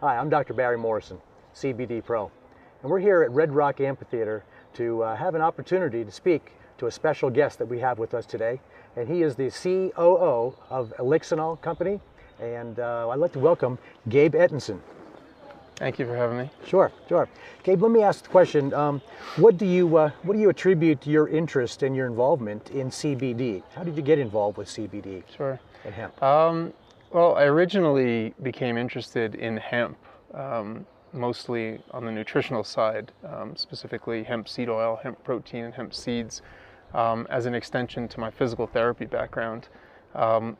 Hi, I'm Dr. Barry Morrison, CBD Pro, and we're here at Red Rock Amphitheater to have an opportunity to speak to a special guest that we have with us today, and he is the COO of Elixinol Company, and I'd like to welcome Gabe Ettinson. Thank you for having me. Sure. Gabe, let me ask the question, what do you attribute your interest and your involvement in CBD? How did you get involved with CBD? Sure. And hemp? Well, I originally became interested in hemp, mostly on the nutritional side, specifically hemp seed oil, hemp protein, and hemp seeds, as an extension to my physical therapy background,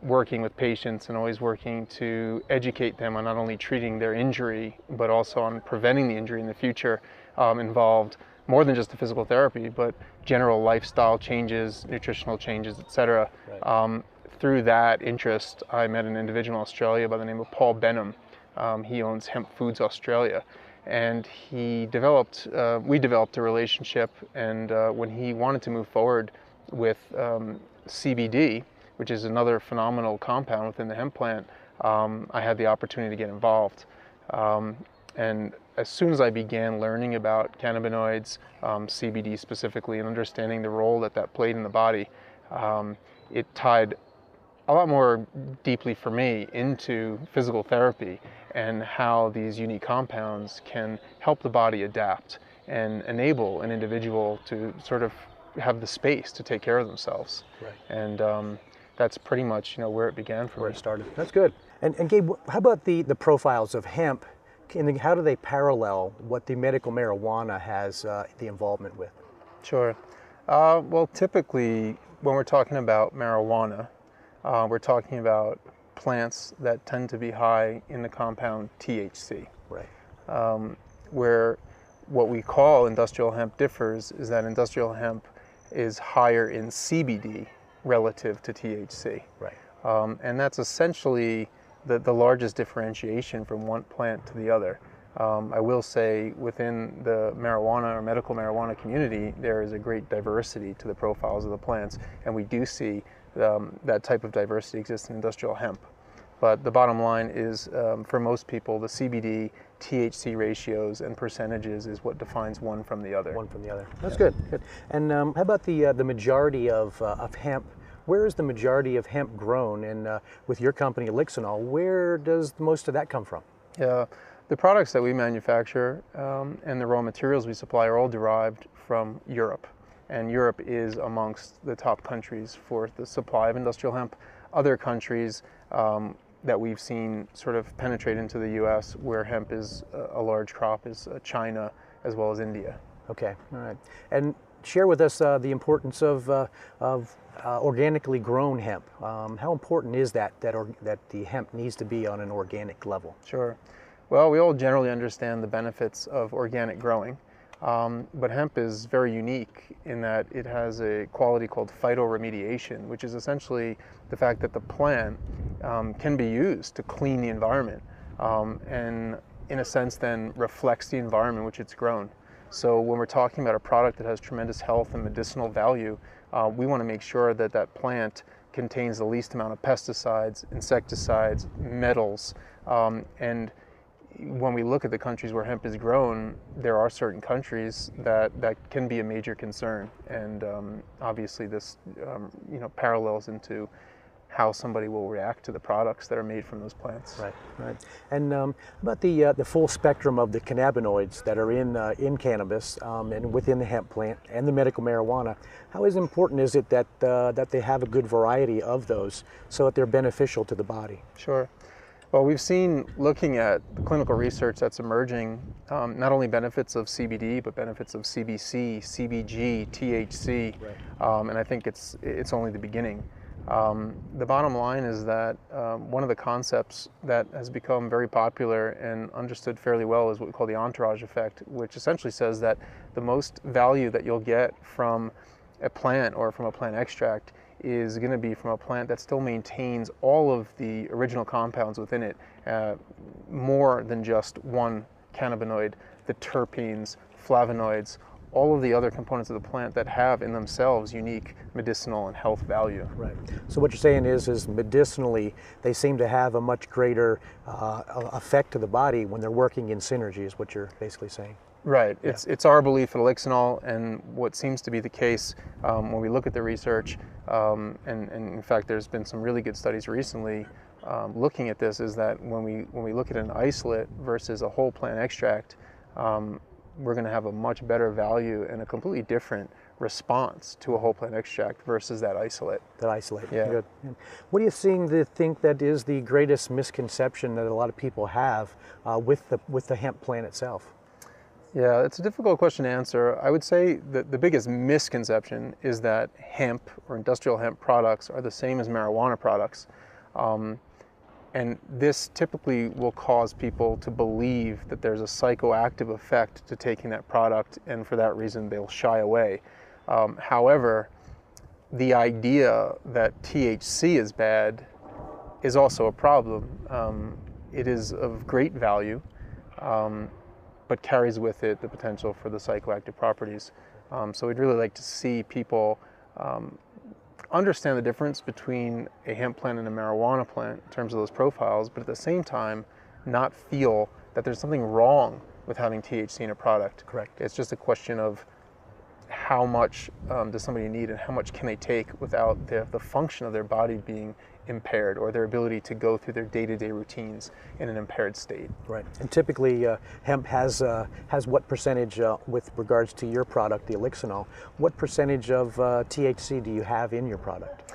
working with patients and always working to educate them on not only treating their injury, but also on preventing the injury in the future, involved more than just the physical therapy, but general lifestyle changes, nutritional changes, etc. Right. Through that interest, I met an individual in Australia by the name of Paul Benham. He owns Hemp Foods Australia, and we developed a relationship. And when he wanted to move forward with CBD, which is another phenomenal compound within the hemp plant, I had the opportunity to get involved. And as soon as I began learning about cannabinoids, CBD specifically, and understanding the role that played in the body, it tied a lot more deeply for me into physical therapy and how these unique compounds can help the body adapt and enable an individual to sort of have the space to take care of themselves. Right. And that's pretty much where it began for me. Where it started. That's good. And Gabe, how about the profiles of hemp? How do they parallel what the medical marijuana has the involvement with? Sure. Well, typically when we're talking about marijuana, we're talking about plants that tend to be high in the compound THC. Right. Where what we call industrial hemp differs is that industrial hemp is higher in CBD relative to THC. Right. And that's essentially the largest differentiation from one plant to the other. I will say within the marijuana or medical marijuana community, there is a great diversity to the profiles of the plants, and we do see that type of diversity exists in industrial hemp. But the bottom line is, for most people, the CBD THC ratios and percentages is what defines one from the other. One from the other. That's good. And how about the majority of hemp? Where is the majority of hemp grown? And with your company, Elixinol, where does most of that come from? Yeah, the products that we manufacture and the raw materials we supply are all derived from Europe. And Europe is amongst the top countries for the supply of industrial hemp. Other countries that we've seen sort of penetrate into the U.S. where hemp is a large crop is China as well as India. Okay, all right. And share with us the importance of organically grown hemp. How important is that the hemp needs to be on an organic level? Sure. Well, we all generally understand the benefits of organic growing. But hemp is very unique in that it has a quality called phytoremediation, which is essentially the fact that the plant can be used to clean the environment and in a sense then reflects the environment which it's grown. So when we're talking about a product that has tremendous health and medicinal value, we want to make sure that that plant contains the least amount of pesticides, insecticides, metals, and when we look at the countries where hemp is grown, there are certain countries that can be a major concern, and obviously this parallels into how somebody will react to the products that are made from those plants. Right. And about the full spectrum of the cannabinoids that are in cannabis and within the hemp plant and the medical marijuana, how important is it that they have a good variety of those so that they're beneficial to the body? Sure. Well, we've seen, looking at the clinical research that's emerging, not only benefits of CBD, but benefits of CBC, CBG, THC, right. And I think it's only the beginning. The bottom line is that one of the concepts that has become very popular and understood fairly well is what we call the entourage effect, which essentially says that the most value that you'll get from a plant or from a plant extract is going to be from a plant that still maintains all of the original compounds within it, more than just one cannabinoid, the terpenes, flavonoids, all of the other components of the plant that have in themselves unique medicinal and health value. Right. So what you're saying is medicinally, they seem to have a much greater effect to the body when they're working in synergy, is what you're basically saying. Right. Yeah. It's our belief at Elixinol, and what seems to be the case when we look at the research, and in fact there's been some really good studies recently looking at this, is that when we look at an isolate versus a whole plant extract, we're going to have a much better value and a completely different response to a whole plant extract versus that isolate. That isolate. Yeah. Good. What do you think that is the greatest misconception that a lot of people have with the hemp plant itself? Yeah, it's a difficult question to answer. I would say that the biggest misconception is that hemp or industrial hemp products are the same as marijuana products. And this typically will cause people to believe that there's a psychoactive effect to taking that product, and for that reason they'll shy away. However, the idea that THC is bad is also a problem. It is of great value, but carries with it the potential for the psychoactive properties. So we'd really like to see people understand the difference between a hemp plant and a marijuana plant in terms of those profiles, but at the same time not feel that there's something wrong with having THC in a product. Correct. It's just a question of how much does somebody need and how much can they take without the function of their body being impaired, or their ability to go through their day-to-day routines in an impaired state. Right. And typically hemp has what percentage, with regards to your product, the Elixinol, what percentage of THC do you have in your product?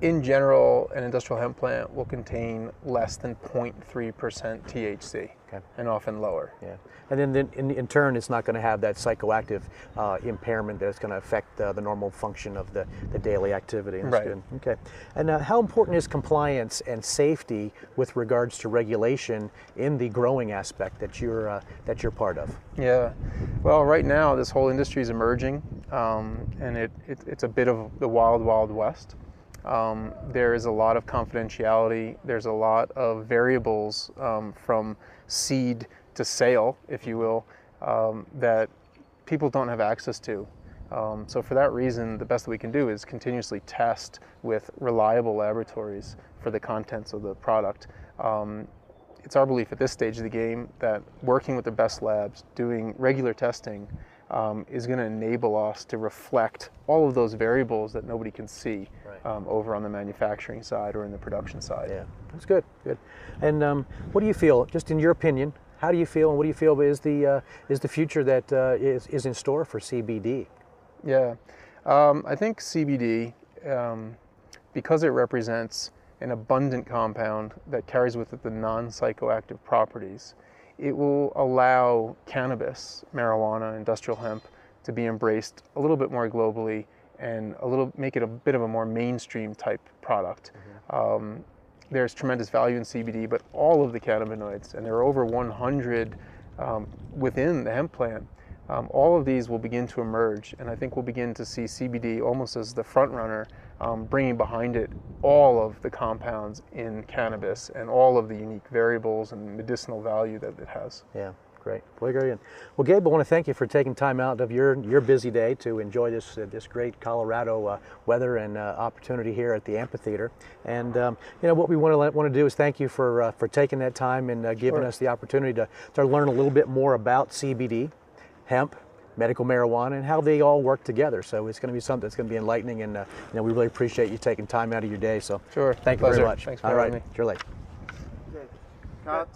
In general, an industrial hemp plant will contain less than 0.3% THC, okay, and often lower. Yeah. And then in turn, it's not going to have that psychoactive impairment that's going to affect the normal function of the daily activity. That's Right. Good. Okay. And how important is compliance and safety with regards to regulation in the growing aspect that you're part of? Yeah. Well, right now, this whole industry is emerging, and it's a bit of the wild, wild west. There is a lot of confidentiality. There's a lot of variables from seed to sale, if you will, that people don't have access to. So for that reason, the best that we can do is continuously test with reliable laboratories for the contents of the product. It's our belief at this stage of the game that working with the best labs, doing regular testing, is going to enable us to reflect all of those variables that nobody can see, right, over on the manufacturing side or in the production side. Yeah, that's good. Good. And what do you feel, just in your opinion, how do you feel, and what do you feel is the future that is in store for CBD? Yeah, I think CBD, because it represents an abundant compound that carries with it the non-psychoactive properties, it will allow cannabis, marijuana, industrial hemp to be embraced a little bit more globally and make it a bit of a more mainstream type product. Mm-hmm. There's tremendous value in CBD, but all of the cannabinoids, and there are over 100 within the hemp plant, all of these will begin to emerge, and I think we'll begin to see CBD almost as the front runner, bringing behind it all of the compounds in cannabis and all of the unique variables and medicinal value that it has. Yeah, great. Well, great. Well, Gabe, I want to thank you for taking time out of your busy day to enjoy this great Colorado weather and opportunity here at the amphitheater. And what we want to do is thank you for taking that time and giving Sure. us the opportunity to learn a little bit more about CBD, hemp, medical marijuana, and how they all work together. So it's going to be something that's going to be enlightening, and we really appreciate you taking time out of your day. So Sure. thank you very much. Thanks for all having right, me. you're late. Okay. Cut.